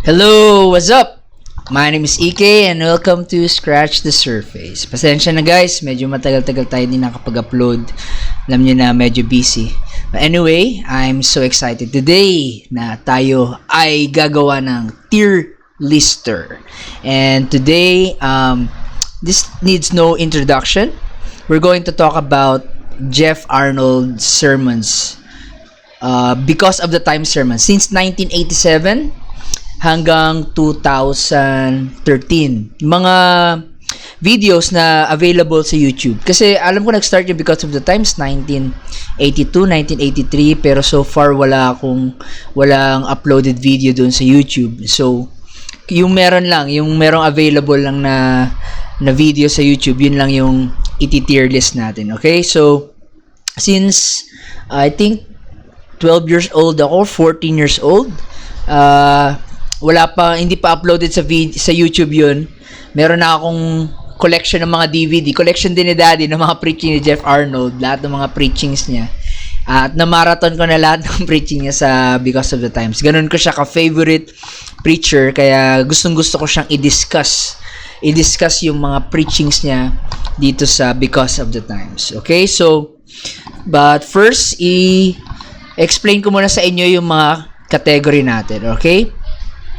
Hello, what's up? My name is EK and welcome to Scratch the Surface. Pasensya na guys, medyo matagal-tagal tayo din nakapag-upload. Alam nyo na medyo busy. But anyway, I'm so excited today na tayo ay gagawa ng tier lister. And today, this needs no introduction. We're going to talk about Jeff Arnold Sermons. Because of the time sermon. Since 1987, hanggang 2013. Mga videos na available sa YouTube. Kasi alam ko nag-start yung Because of the Times 1982, 1983, pero so far walang uploaded video doon sa YouTube. So, yung merong available lang na video sa YouTube, yun lang yung iti-tier list natin. Okay? So, since I think 12 years old ako, 14 years old, hindi pa uploaded sa YouTube yun. Meron na akong collection ng mga DVD. Collection din ni Daddy ng mga preaching ni Jeff Arnold. Lahat ng mga preachings niya. At na-marathon ko na lahat ng preaching niya sa Because of the Times. Ganun ko siya ka-favorite preacher. Kaya gustong-gusto ko siyang i-discuss. I-discuss yung mga preachings niya dito sa Because of the Times. Okay? So, but first, i-explain ko muna sa inyo yung mga category natin. Okay?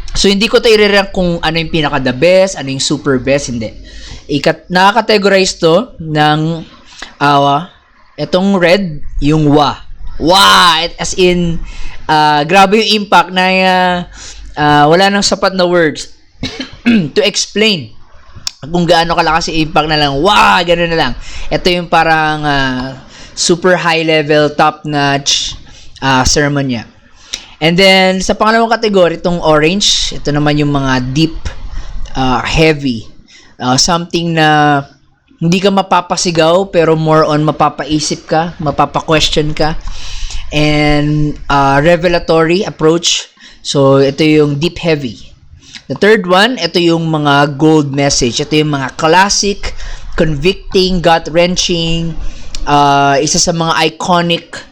So, hindi ko ito i-rank kung ano yung pinaka-the best, ano yung super best, hindi. Nakakategorize to ng, itong red, yung wa. Wa! As in, grabe yung impact na wala nang sapat na words to explain kung gaano kalakas yung impact na lang. Wa! Gano'n na lang. Ito yung parang super high level, top-notch sermon niya. And then, sa pangalawang kategory, itong orange, ito naman yung mga deep, heavy. Something na hindi ka mapapasigaw, pero more on mapapaisip ka, mapapa-question ka. And revelatory approach. So, ito yung deep heavy. The third one, ito yung mga gold message. Ito yung mga classic, convicting, gut-wrenching, isa sa mga iconic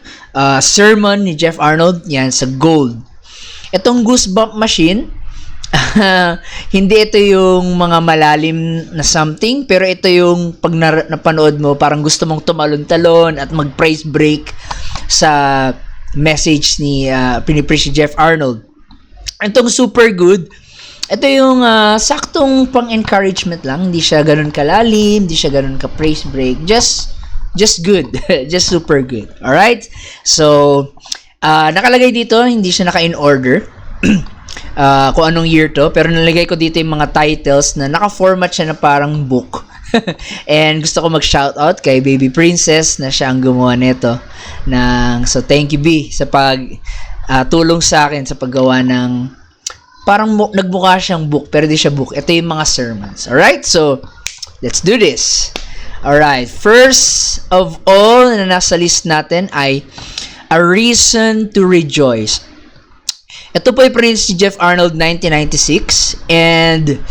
sermon ni Jeff Arnold, yan, sa gold. Itong goosebump machine, hindi ito yung mga malalim na something, pero ito yung pag napanood mo, parang gusto mong tumalon-talon at mag-praise break sa message ni pinipreach ni Jeff Arnold. Itong super good, ito yung saktong pang-encouragement lang, hindi siya ganun kalalim, hindi siya ganun ka-praise break, just good. Just super good. Alright? So, nakalagay dito, hindi siya naka-in order. Kung anong year to. Pero nalagay ko dito yung mga titles na naka-format siya na parang book. And gusto ko mag-shoutout kay Baby Princess na siya ang gumawa nito. So, thank you, B, sa tulong sa akin sa paggawa ng parang nagmukha siyang book, pero di siya book. Ito yung mga sermons. Alright? So, let's do this. Alright, first of all na nasa list natin ay A Reason to Rejoice. Ito po ay Prince Jeff Arnold 1996 and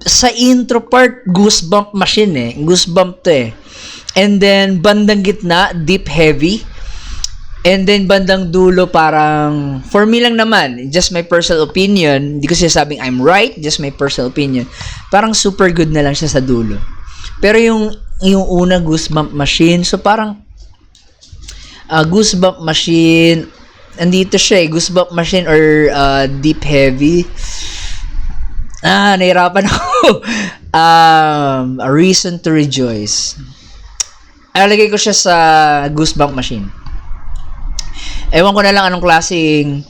sa intro part, goosebump machine goosebump to and then bandang gitna, deep heavy. And then, bandang dulo, parang, for me lang naman, just my personal opinion, hindi ko sinasabing I'm right, just my personal opinion, parang super good na lang siya sa dulo. Pero yung una, goosebump machine, so parang, goosebump machine, andito siya goosebump machine or deep heavy. Nahirapan ako. A Reason to Rejoice. Alagay ko siya sa goosebump machine. Ewan ko na lang anong klaseng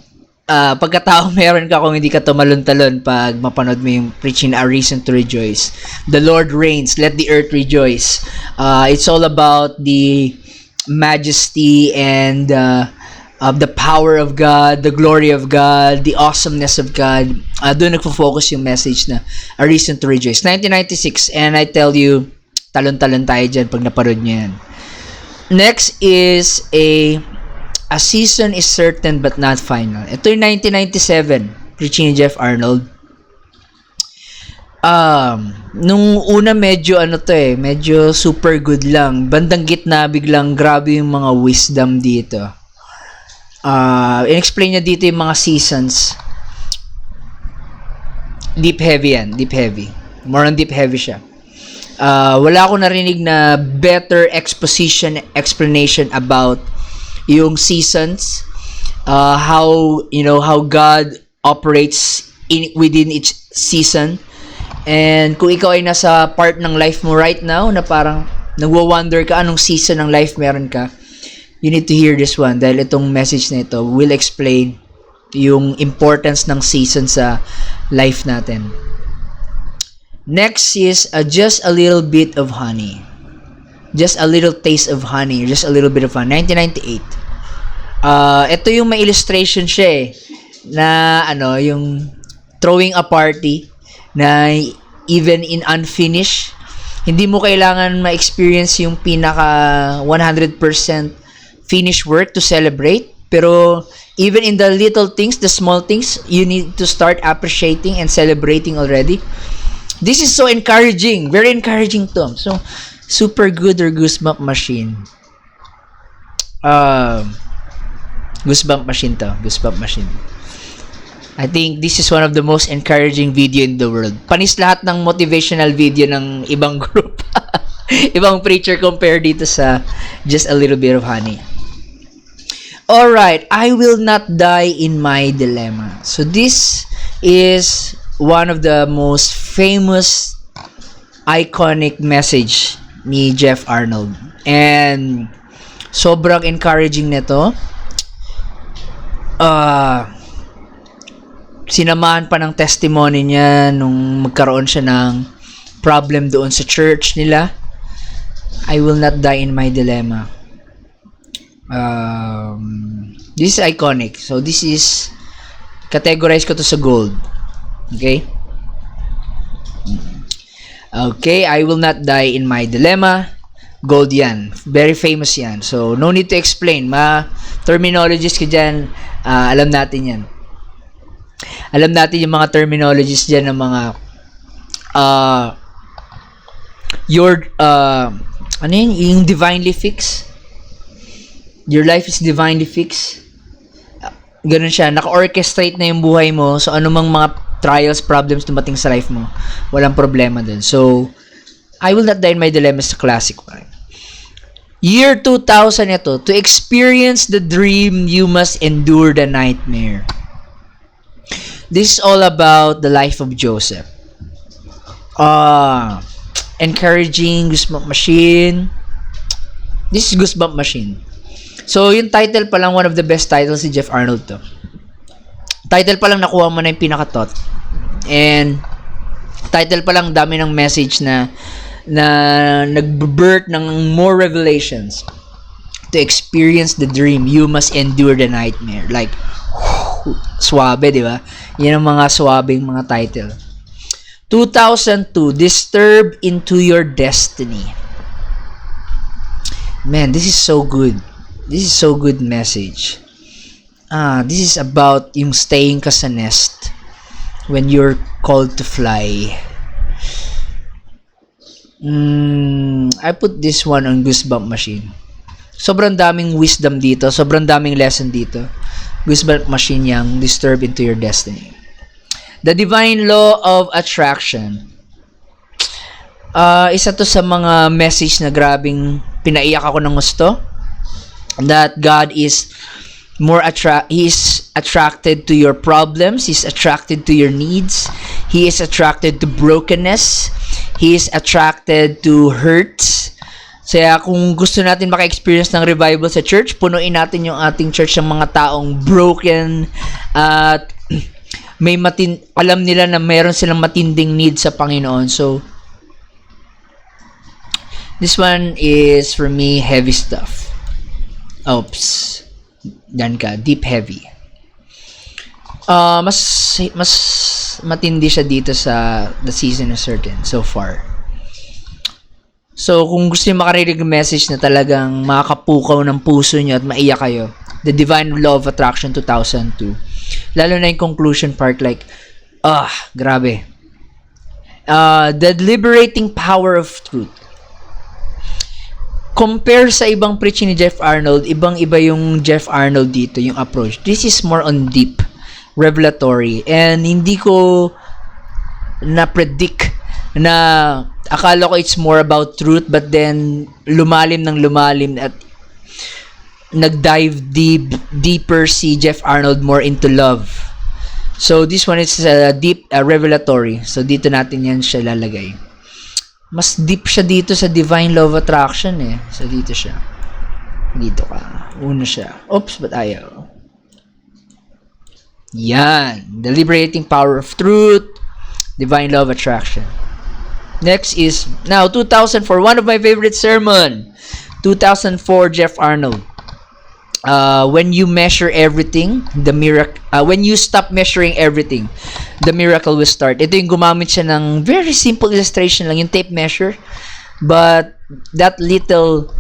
pagkatao meron ka kung hindi ka tumalon-talon pag mapanood mo yung preaching A Reason to Rejoice. The Lord reigns, let the earth rejoice. It's all about the majesty and of the power of God, the glory of God, the awesomeness of God. Doon nagfo-focus yung message na A Reason to Rejoice. 1996, and I tell you, talon-talon tayo dyan pag napanood nyo yan. Next is A Season is Certain but Not Final. Ito yung 1997, preaching ni Jeff Arnold. Nung una medyo medyo super good lang. Bandang gitna biglang grabe yung mga wisdom dito. in-explain niya dito yung mga seasons. Deep heavy yan. Deep heavy. More on deep heavy siya. Wala akong narinig na better explanation about yung seasons. How God operates within each season. And kung ikaw ay nasa part ng life mo right now na parang nagwa-wonder ka anong season ng life meron ka, you need to hear this one dahil itong message na ito will explain yung importance ng season sa life natin. Next is just a little bit of honey. Just a little taste of honey. Just a little bit of honey. 1998. Ito yung may illustration siya na yung throwing a party na even in unfinished, hindi mo kailangan ma-experience yung pinaka 100% finished work to celebrate. Pero even in the little things, the small things, you need to start appreciating and celebrating already. This is so encouraging. Very encouraging to. So, super good or goosebump machine. Goosebump machine to. Goosebump machine. I think this is one of the most encouraging video in the world. Panis lahat ng motivational video ng ibang group. Ibang preacher compare dito sa just a little bit of honey. Alright, I will not die in my dilemma. So this is one of the most famous iconic message ni Jeff Arnold. And sobrang encouraging nito. Sinamahan pa ng testimony niya nung magkaroon siya ng problem doon sa church nila. I will not die in my dilemma. This is iconic. So this is categorize ko to sa gold. Okay? Okay, I will not die in my dilemma. Gold yan. Very famous yan. So no need to explain. Terminologies ko dyan, alam natin yan. Alam natin yung mga terminologies dyan ng mga yung divinely fixed. Your life is divinely fixed. Ganun siya. Naka-orchestrate na yung buhay mo. So, anumang mga trials, problems dumating sa life mo, walang problema dun. So, I will not die in my dilemma is a classic one. Year 2000 ito. To experience the dream, you must endure the nightmare. This is all about the life of Joseph. Encouraging, goosebump machine. This is goosebump machine. So, yung title pa lang, one of the best titles si Jeff Arnold to. Title pa lang nakuha mo na yung pinaka-thought. And, title pa lang dami ng message na nag-birth ng more revelations. To experience the dream, you must endure the nightmare. Like, swabe, di ba? Yan ang mga swabing mga title. 2002, Disturb into Your Destiny. Man, this is so good. This is so good message. This is about yung staying ka sa nest when you're called to fly. I put this one on Goosebump Machine. Sobrang daming wisdom dito. Sobrang daming lesson dito. Goosebump Machine yang Disturb into Your Destiny. The Divine Law of Attraction. Isa to sa mga message na grabing pinaiyak ako ng gusto. That God is He is attracted to your problems. He's attracted to your needs. He is attracted to brokenness. He is attracted to hurts. Kaya kung gusto natin maka-experience ng revival sa church, punuin natin yung ating church ng mga taong broken at alam nila na mayroon silang matinding need sa Panginoon. So, this one is for me heavy stuff. Oops. Yan ka. Deep heavy. Mas matindi siya dito sa The Season is Certain so far. So, kung gusto niyo makarinig ng message na talagang makakapukaw ng puso niyo at maiyak kayo, The Divine Law of Attraction 2002. Lalo na yung conclusion part, like, grabe. The Liberating Power of Truth. compare sa ibang preaching ni Jeff Arnold, ibang-iba yung Jeff Arnold dito, yung approach. This is more on deep, revelatory, and hindi ko na-predict na akala ko it's more about truth, but then lumalim at nag-dive deeper si Jeff Arnold more into love. So this one is deep, revelatory. So dito natin yan siya lalagay. Mas deep siya dito sa divine law of attraction eh. So dito siya. Dito ka. Una siya. Oops, ba't ayaw? Yan. The liberating power of truth. Divine law of attraction. Next is, now, 2004. One of my favorite sermon. 2004, Jeff Arnold. When you measure everything, when you stop measuring everything, the miracle will start. Ito yung gumamit siya ng very simple illustration lang, yung tape measure. But that little,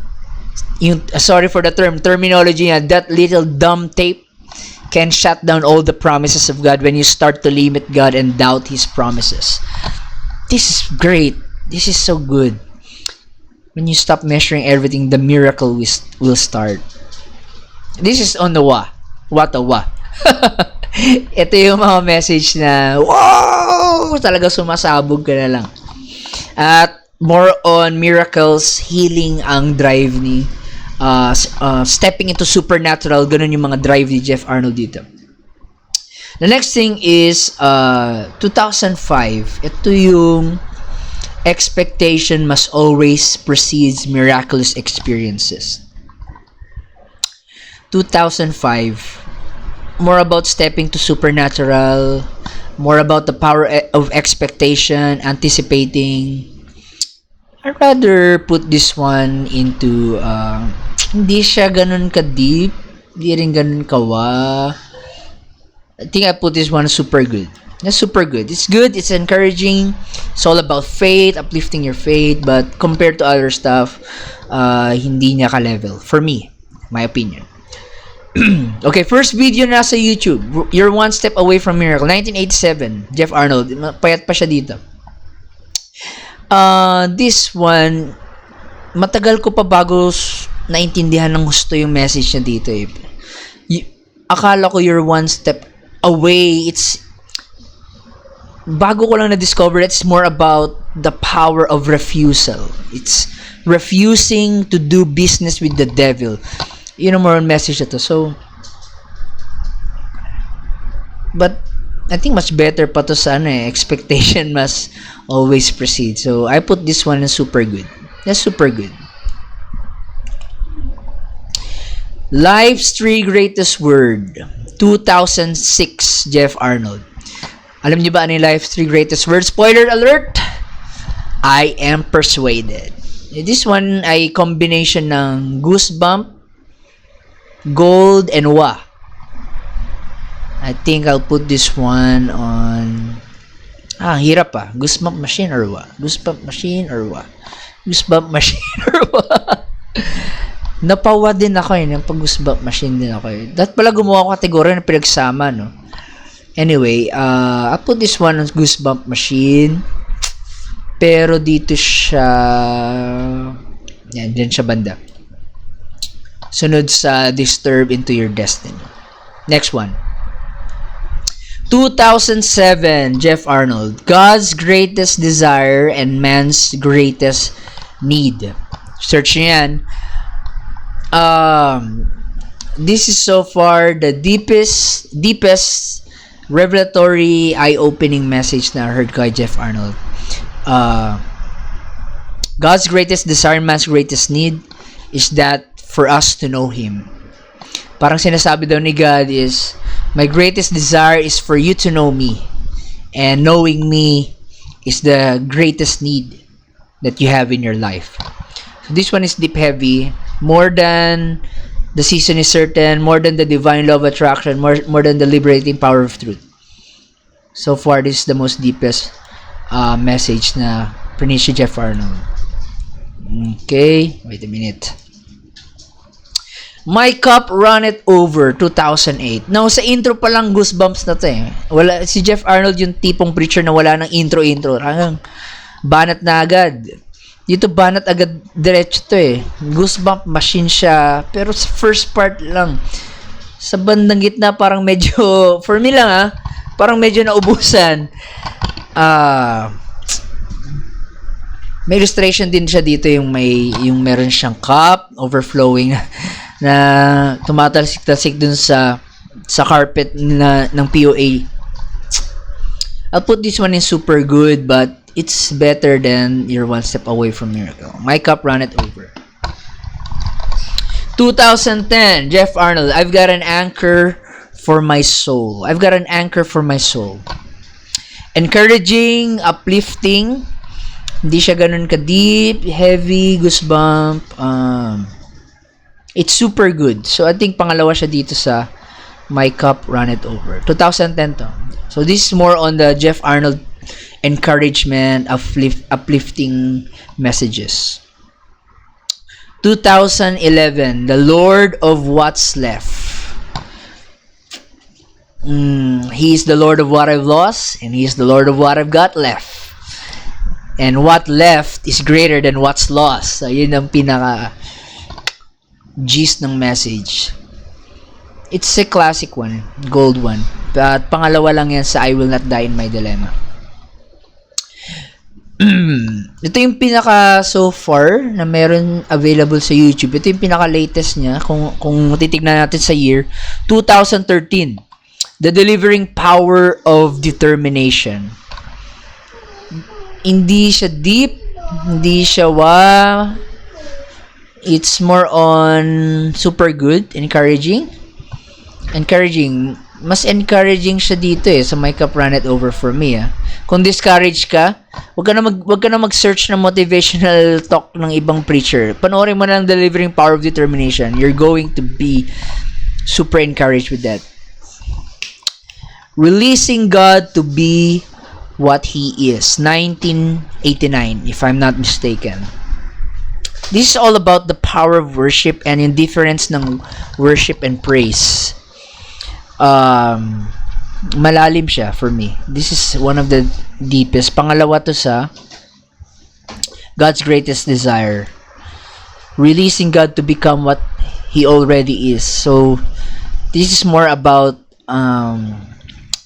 sorry for the terminology, that little dumb tape can shut down all the promises of God when you start to limit God and doubt His promises. This is great. This is so good. When you stop measuring everything, the miracle will start. This is on the wa. What a wa. Ito yung mga message na, wow! Talaga sumasabog ka na lang. At more on miracles, healing ang drive ni, stepping into supernatural, ganun yung mga drive ni Jeff Arnold dito. The next thing is, 2005. Ito yung expectation must always precedes miraculous experiences. 2005, more about stepping to supernatural, more about the power of expectation, anticipating. I'd rather put this one into, hindi siya ganun ka-deep, hindi rin ganun kawa. I think I put this one super good. That's super good. It's good, it's encouraging, it's all about faith, uplifting your faith, but compared to other stuff, hindi niya ka-level. For me, my opinion. Okay, first video na sa YouTube. You're one step away from miracle. 1987. Jeff Arnold. Payat pa siya dito. This one, matagal ko pa bago naintindihan ng gusto yung message niya dito eh. Akala ko you're one step away. It's bago ko lang na-discover, it's more about the power of refusal. It's refusing to do business with the devil. Yun ang more on message na to. So, but I think much better pa to sa expectation must always proceed. So, I put this one as super good. That's super good. Life's three greatest word. 2006, Jeff Arnold. Alam niyo ba ano yung life's three greatest words? Spoiler alert! I am persuaded. This one ay combination ng goosebump, gold, and wa. I think I'll put this one on... hirap pa. Goosebump machine or wa? Goosebump machine or wa? Goosebump machine or wa? Napawa din ako eh. Napag-goosebump machine din ako eh. Dapat pala gumawa ko kategorya na pinagsama, no? Anyway, I'll put this one on goosebump machine. Pero dito siya... Yan, dyan siya banda. Sunod sa disturb into your destiny. Next one. 2007, Jeff Arnold. God's greatest desire and man's greatest need. Search nyo yan. This is so far the deepest revelatory, eye-opening message na I heard kay Jeff Arnold. God's greatest desire and man's greatest need is that for us to know Him. Parang sinasabi daw ni God is, my greatest desire is for you to know me. And knowing me is the greatest need that you have in your life. So this one is deep heavy. More than the season is certain, more than the divine law of attraction, more than the liberating power of truth. So far, this is the most deepest message na preach ni Jeff Arnold. Okay, wait a minute. My Cup Runneth Over, 2008. Now, sa intro pa lang, goosebumps na to eh. Si Jeff Arnold yung tipong preacher na wala ng intro. Hanggang banat na agad. Dito banat agad diretso to eh. Goosebump machine siya. Pero sa first part lang. Sa bandang gitna parang medyo, for me lang parang medyo naubusan. May illustration din siya dito yung meron siyang cup overflowing na tumatalsik-talsik dun sa carpet ng POA. I'll put this one in super good, but it's better than you're one step away from miracle. My cup runneth over. 2010, Jeff Arnold, I've got an anchor for my soul. I've got an anchor for my soul. Encouraging, uplifting, hindi siya ganun ka-deep, heavy, goosebump. It's super good. So, I think pangalawa siya dito sa My Cup Runneth Over. 2010 to. So, this is more on the Jeff Arnold encouragement, uplifting messages. 2011, The Lord of What's Left. He is the Lord of what I've lost, and He is the Lord of what I've got left. And what left is greater than what's lost. So, yun ang pinaka gist ng message. It's a classic one, gold one. At pangalawa lang yan sa I Will Not Die in My Dilemma. Ito yung pinaka so far na meron available sa YouTube. Ito yung pinaka latest niya kung titignan natin sa year 2013. The Delivering Power of Determination. Hindi siya deep, hindi siya wow. It's more on super good, encouraging. Mas encouraging siya dito sa My Cup Runneth Over for me. Kung discouraged ka, wag ka na mag-search ng motivational talk ng ibang preacher. Panoorin mo na lang Delivering Power of Determination. You're going to be super encouraged with that. Releasing God to be what He is. 1989, if I'm not mistaken. This is all about the power of worship and indifference ng worship and praise. Malalim siya for me. This is one of the deepest. Pangalawa to sa God's Greatest Desire. Releasing God to become what He already is. So, this is more about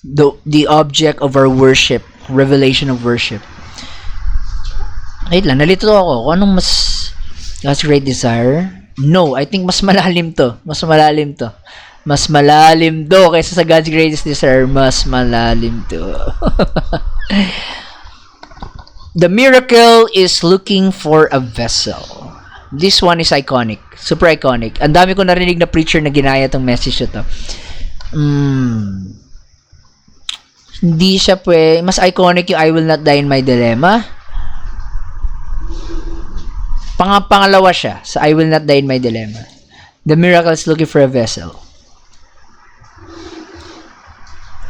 the object of our worship. Revelation of worship. Wait lang, nalito ako. Kung anong mas God's Great Desire? No, I think mas malalim to. Mas malalim to kaysa sa God's Greatest Desire. Mas malalim to. The miracle is looking for a vessel. This one is iconic. Super iconic. Ang dami ko narinig na preacher na ginaya tong message na to. Hindi siya mas iconic yung I Will Not Die in My Dilemma. Pangalawa siya sa I Will Not Die in My Dilemma. The miracle is looking for a vessel.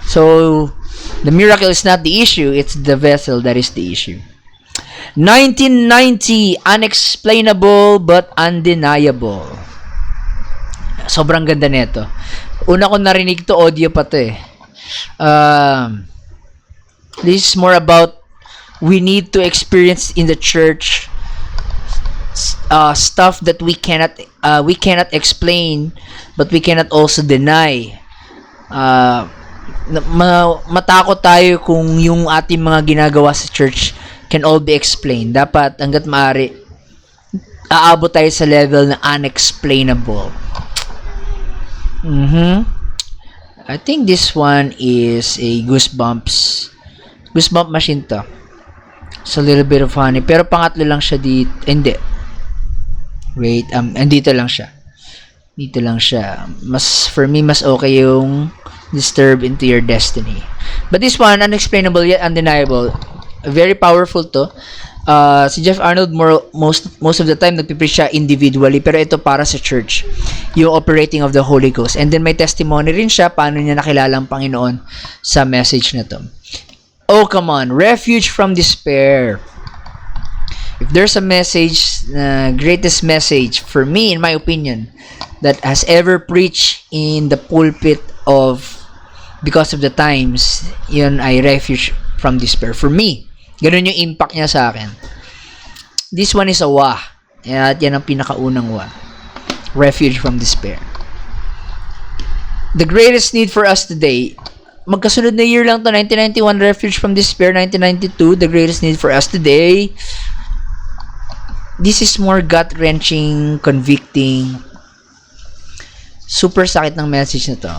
So, the miracle is not the issue, it's the vessel that is the issue. 1990, Unexplainable but Undeniable. Sobrang ganda nito. Una ko narinig to, audio pa to This is more about we need to experience in the church stuff that we cannot explain, but we cannot also deny. Matakot tayo kung yung ating mga ginagawa sa church can all be explained. Dapat hangga't maaari aabot tayo sa level na unexplainable. I think this one is a goosebump machine to. It's a little bit of funny. Pero pangatlo lang siya dito. Hindi. Wait, andito lang siya. Dito lang siya. For me, mas okay yung Disturb into Your Destiny. But this one, Unexplainable yet Undeniable. Very powerful to. Si Jeff Arnold most of the time nagpipreach siya individually, pero ito para sa church, yung operating of the Holy Ghost. And then may testimony rin siya paano niya nakilala ang Panginoon sa message na to. Oh, come on, refuge from despair. If there's a message, greatest message for me, in my opinion, that has ever preached in the pulpit of Because of the Times, yun ay refuge from despair. For me, ganun yung impact niya sa akin. This one is a wa. At yan ang pinakaunang wa. Refuge from despair. The greatest need for us today, magkasunod na year lang to, 1991, Refuge from Despair, 1992, the greatest need for us today. This is more gut-wrenching, convicting. Super sakit ng message na to.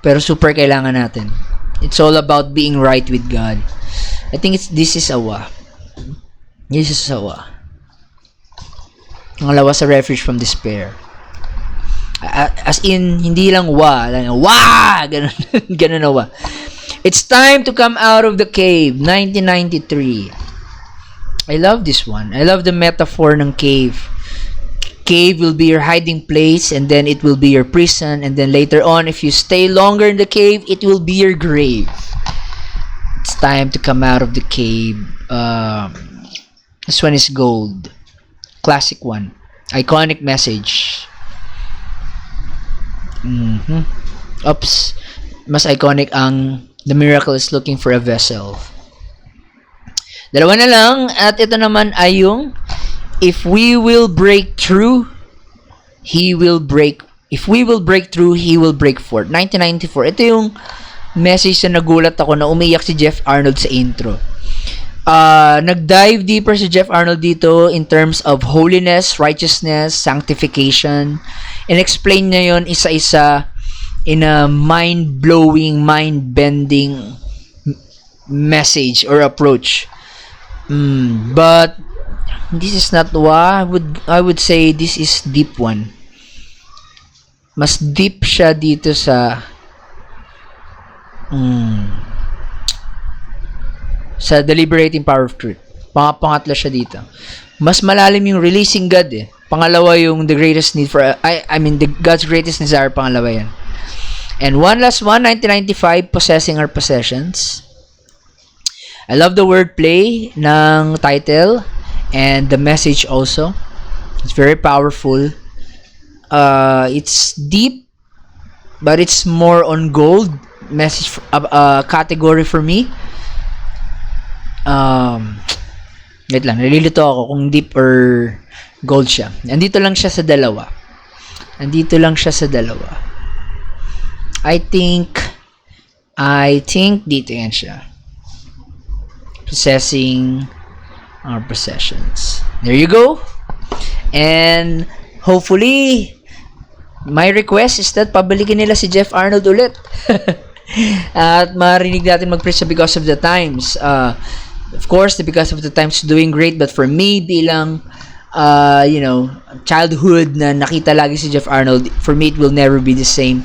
Pero super kailangan natin. It's all about being right with God. I think this is awa. This is awa. Ang lawa sa Refuge from Despair. As in, hindi lang wa, ganun, ganun na wa. It's time to come out of the cave, 1993. I love this one. I love the metaphor ng cave. Cave will be your hiding place, and then it will be your prison, and then later on, if you stay longer in the cave, it will be your grave. It's time to come out of the cave. This one is gold. Classic one. Iconic message. Oops. Mas iconic ang the miracle is looking for a vessel. Dalawa na lang. At ito naman ay yung if we will break through, He will break. If we will break through, He will break forth. 1994. Ito yung message na nagulat ako na umiyak si Jeff Arnold sa intro. Nag-dive deeper si Jeff Arnold dito in terms of holiness, righteousness, sanctification, and explain niya yon isa-isa in a mind-blowing, mind-bending message or approach. But this is not why I would say this is deep one. Mas deep siya dito sa sa deliberating power of truth. Pangatlo siya dito. Mas malalim yung releasing God eh. Pangalawa yung the greatest need for God's greatest desire, pangalawa yan. And one last one, 1995, possessing our possessions. I love the wordplay ng title and the message also. It's very powerful. It's deep, but it's more on gold message category for me. Wait lang, nalilito ako kung deep or gold siya. Andito lang siya sa dalawa. I think dito yan siya. Possessing our possessions. There you go. And hopefully, my request is that pabalikin nila si Jeff Arnold ulit. At marinig natin mag-preach because of the times. Of course, the because of the times doing great, but for me, bilang childhood na nakita lagi si Jeff Arnold, for me, it will never be the same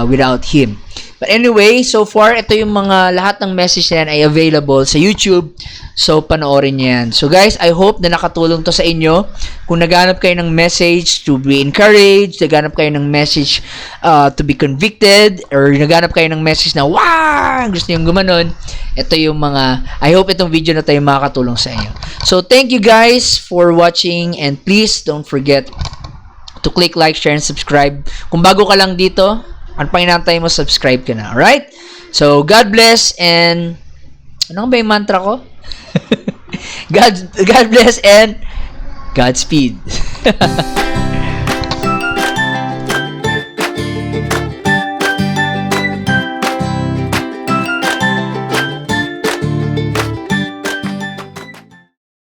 without him. But anyway, so far, ito yung mga lahat ng message na yan ay available sa YouTube. So, panoorin niyo yan. So, guys, I hope na nakatulong to sa inyo. Kung naghanap kayo ng message to be encouraged, naghanap kayo ng message to be convicted, or naghanap kayo ng message na, wow! Gusto niyo gumanon. Ito yung mga, I hope itong video na tayo makakatulong sa inyo. So, thank you guys for watching, and please don't forget to click like, share, and subscribe. Kung bago ka lang dito, ano pang inantay mo, subscribe ka na. Alright? So, God bless, and ano ba yung mantra ko? God bless, and Godspeed.